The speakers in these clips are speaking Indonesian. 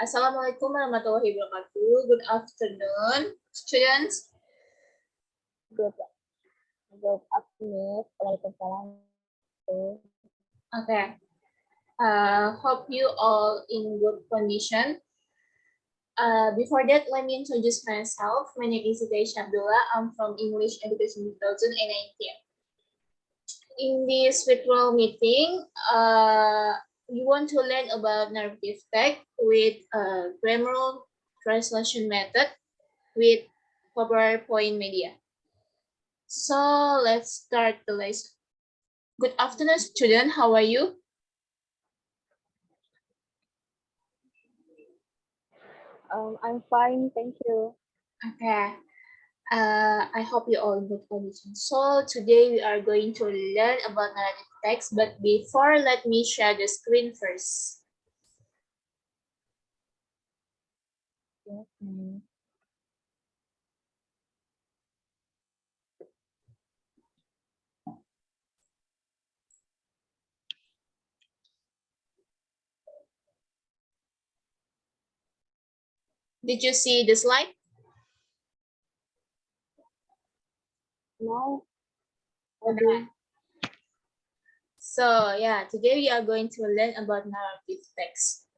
Assalamualaikum warahmatullahi wabarakatuh. Good afternoon, students. Good afternoon. Waalaikumsalam. Okay. Hope you all in good condition. Before that, let me introduce myself. My name is Hidayah Abdullah. I'm from English Education 2019. In this virtual meeting, you want to learn about narrative text with grammar translation method with PowerPoint media. So let's start the lesson. Good afternoon, student. How are you? I'm fine, thank you. Okay. I hope you all in good condition. So today we are going to learn about narrative text, but before, let me share the screen first. Yes. Did you see the slide? No. Okay. So yeah, today we are going to learn about narrative text.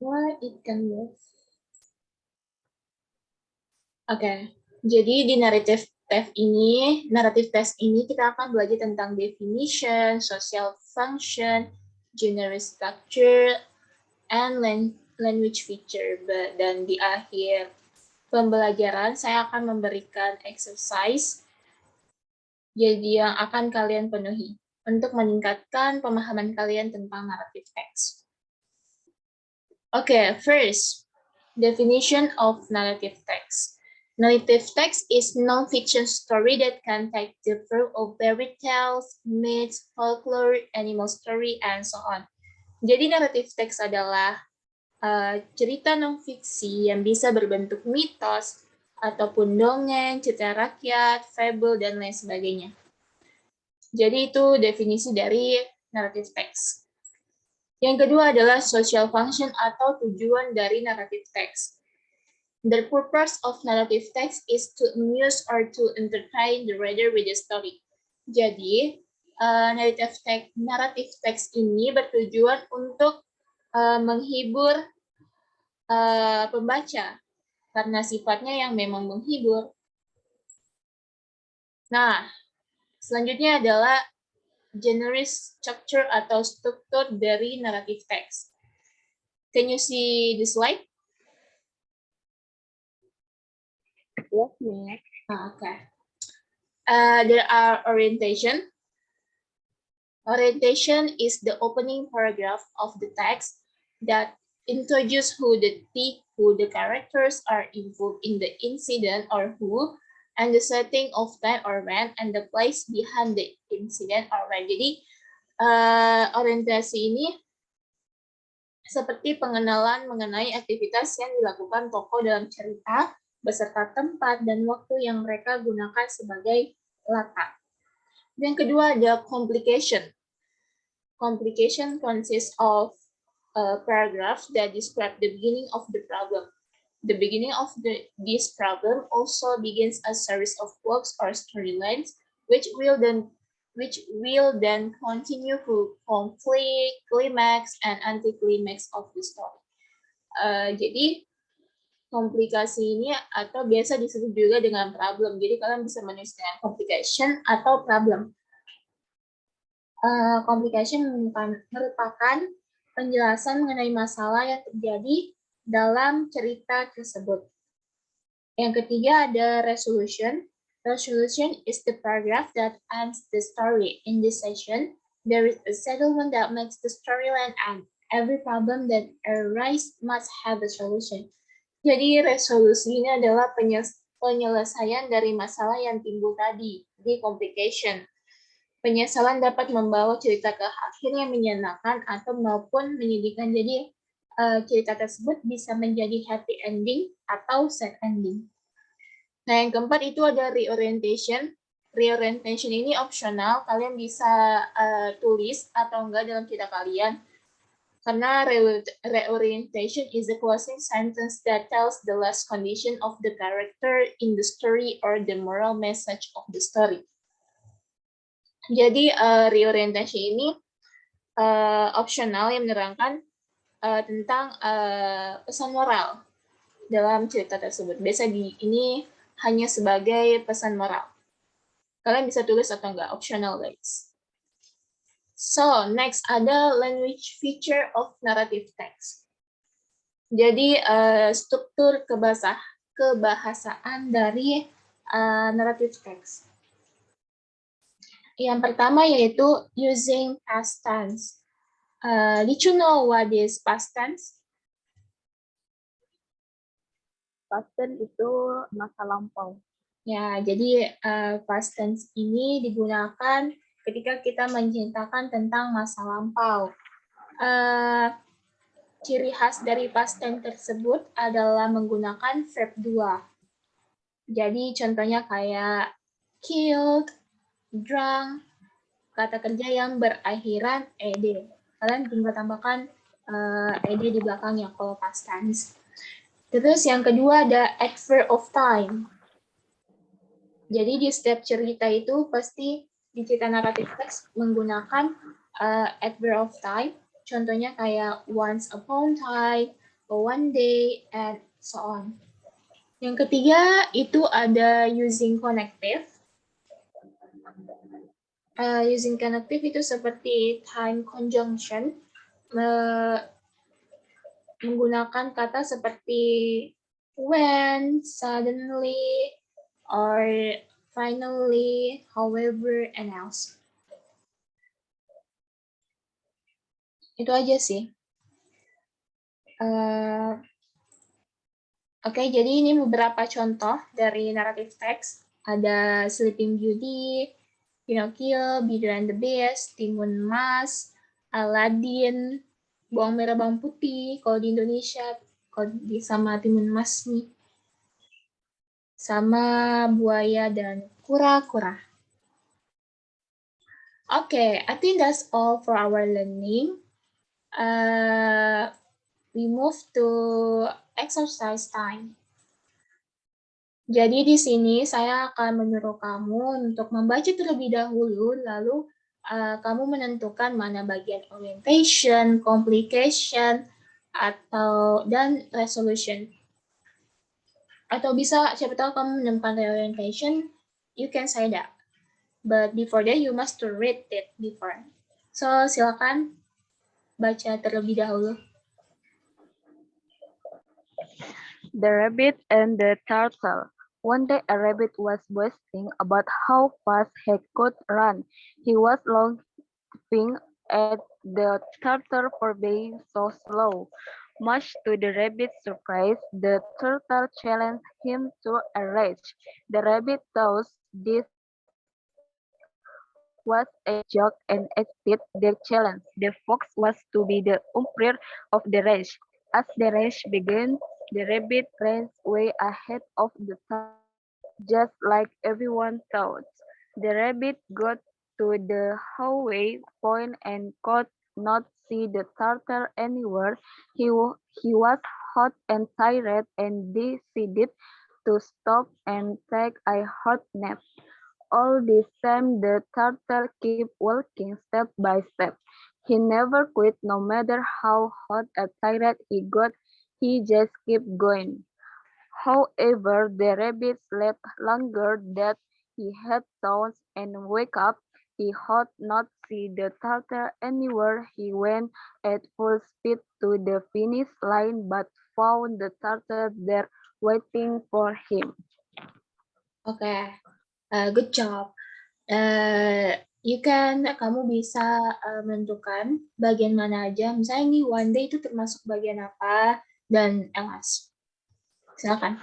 Why it can move? Oke, jadi di narrative text ini kita akan belajar tentang definition, social function, genre structure, and language feature. Dan di akhir pembelajaran saya akan memberikan exercise jadi yang akan kalian penuhi untuk meningkatkan pemahaman kalian tentang narrative text. Okay, first, definition of narrative text. Narrative text is non-fiction story that can take the form of fairy tales, myths, folklore, animal story, and so on. Jadi narrative text adalah cerita non-fiksi yang bisa berbentuk mitos, ataupun dongeng, cerita rakyat, fable, dan lain sebagainya. Jadi itu definisi dari narrative text. Yang kedua adalah social function atau tujuan dari narrative text. The purpose of narrative text is to amuse or to entertain the reader with the story. Jadi, narrative text ini bertujuan untuk menghibur pembaca karena sifatnya yang memang menghibur. Nah, selanjutnya adalah genre structure atau struktur dari narrative text. Can you see the slide? Yes, Miss. Okay. There are orientation. Orientation is the opening paragraph of the text that introduces who the characters are involved in the incident or who, and the setting of time or when, and the place behind the incident or when. Jadi, orientasi ini seperti pengenalan mengenai aktivitas yang dilakukan tokoh dalam cerita, beserta tempat dan waktu yang mereka gunakan sebagai latar. Yang kedua ada complication. Complication consists of a paragraph that describe the beginning of the problem. The beginning of this problem also begins a series of works or storylines, which will then continue through conflict, climax, and anti-climax of the story. Jadi komplikasi ini atau biasa disebut juga dengan problem. Jadi kalian bisa menulis dengan complication atau problem. Complication merupakan penjelasan mengenai masalah yang terjadi dalam cerita tersebut. Yang ketiga ada resolution. Resolution is the paragraph that ends the story. In this section, there is a settlement that makes the storyline end. Every problem that arises must have a solution. Jadi resolusi ini adalah penyelesaian dari masalah yang timbul tadi, di complication. Penyesalan dapat membawa cerita ke akhir yang menyenangkan atau maupun menyedihkan. Jadi cerita tersebut bisa menjadi happy ending atau sad ending. Nah, yang keempat itu ada reorientation. reorientation ini opsional, kalian bisa tulis atau enggak dalam cerita kalian. Karena reorientation is the closing sentence that tells the last condition of the character in the story or the moral message of the story. Jadi reorientation ini opsional yang menerangkan tentang pesan moral dalam cerita tersebut. Biasa ini hanya sebagai pesan moral. Kalian bisa tulis atau enggak, optional guys. So, next ada language feature of narrative text. Jadi, struktur kebahasaan dari narrative text. Yang pertama yaitu using past tense. Did you know what is past tense? Past tense itu masa lampau. Ya, jadi past tense ini digunakan ketika kita menceritakan tentang masa lampau. Ciri khas dari past tense tersebut adalah menggunakan verb 2. Jadi contohnya kayak killed, drunk, kata kerja yang berakhiran ed. Kalian tinggal tambahkan ed di belakangnya kalau past tense. Terus yang kedua ada adverb of time. Jadi di setiap cerita itu pasti di cerita naratif teks menggunakan adverb of time. Contohnya kayak once upon time, one day, and so on. Yang ketiga itu ada using connective. Using connective itu seperti time conjunction, menggunakan kata seperti when, suddenly, or finally, however, and else. Itu aja sih. Oke, jadi ini beberapa contoh dari naratif teks. Ada Sleeping Beauty, Pinocchio, Beauty and the Beast, Timun Mas, Aladdin, Bawang Merah Bawang Putih, kalau di Indonesia, kalau sama Timun Mas nih. Sama Buaya dan Kura-Kura. Okay, I think that's all for our learning. We move to exercise time. Jadi di sini saya akan menyuruh kamu untuk membaca terlebih dahulu, lalu kamu menentukan mana bagian orientation, complication, dan resolution. Atau bisa, siapa tahu kamu menemukan reorientation, you can say that. But before that, you must read it before. So, silakan baca terlebih dahulu. The Rabbit and the Turtle. One day a rabbit was boasting about how fast he could run. He was laughing at the turtle for being so slow. Much to the rabbit's surprise, the turtle challenged him to a race. The rabbit thought this was a joke and accepted the challenge. The fox was to be the umpire of the race. As the race began, the rabbit ran way ahead of the turtle, just like everyone thought. The rabbit got to the halfway point and could not see the turtle anywhere. He was hot and tired and decided to stop and take a hot nap. All this time the turtle kept walking step by step. He never quit no matter how hot or tired he got, he just kept going. However, the rabbit slept longer than he had thought and wake up. He could not see the turtle anywhere. He went at full speed to the finish line but found the turtle there waiting for him. Okay, good job. Kamu bisa menentukan bagian mana aja. Misalnya ini one day itu termasuk bagian apa dan else. Silakan.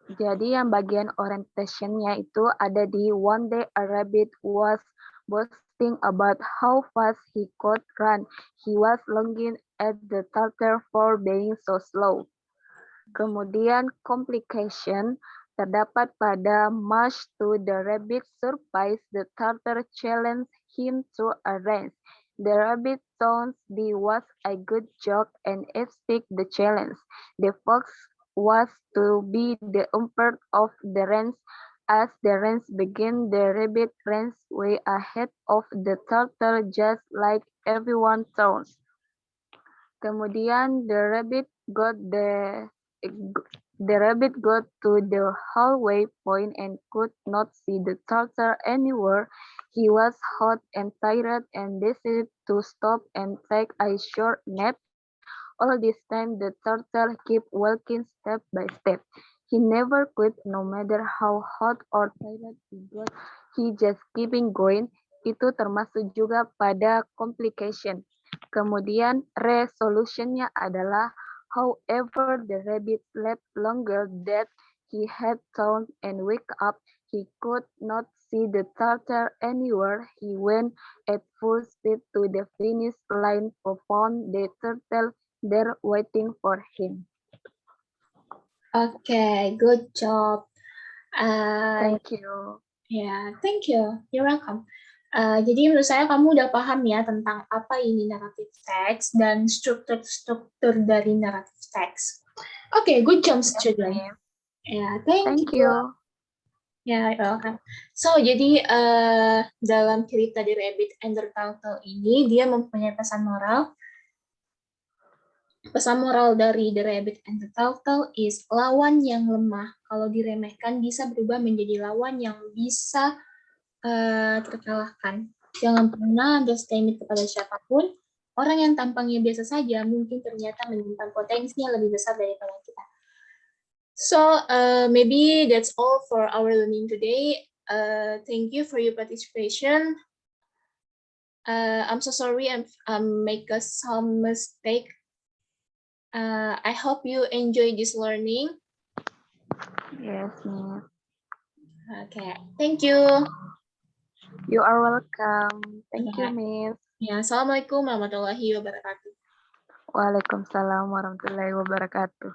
Jadi yang bagian orientation-nya itu ada di one day a rabbit was boasting about how fast he could run. He was longing at the turtle for being so slow. Kemudian complication, terdapat pada Much to the rabbit's surprise, the turtle challenged him to a race. The rabbit thought this was a good joke and accepted the challenge. The fox was to be the umpire of the race. As the race began, the rabbit ran way ahead of the turtle just like everyone thought. Kemudian the rabbit got to the halfway point and could not see the turtle anywhere. He was hot and tired and decided to stop and take a short nap. All this time the turtle kept walking step by step. He never quit no matter how hot or tired he got. He just keeping going. Itu termasuk juga pada complication. Kemudian resolutionnya adalah however the rabbit slept longer than he had thought and wake up. He could not see the turtle anywhere. He went at full speed to the finish line and found the turtle there waiting for him. Okay, good job. Thank you. Yeah, thank you. You're welcome. Jadi menurut saya kamu udah paham ya tentang apa ini narrative text dan struktur dari narrative text. Okay, good job, student. Yeah, thank you. Yeah, you're welcome. So, jadi dalam cerita The Rabbit and the Turtle ini, dia mempunyai pesan moral. Pesan moral dari The Rabbit and the Turtle is lawan yang lemah kalau diremehkan bisa berubah menjadi lawan yang bisa terkalahkan. Jangan pernah underestimate kepada siapapun. Orang yang tampangnya biasa saja mungkin ternyata menyimpan potensi yang lebih besar daripada kita. So maybe that's all for our learning today. Thank you for your participation. I'm so sorry I make some mistake. I hope you enjoy this learning. Yes, Miss. Okay, thank you. You are welcome. Thank you, Miss. Ya, Assalamualaikum warahmatullahi wabarakatuh. Waalaikumsalam warahmatullahi wabarakatuh.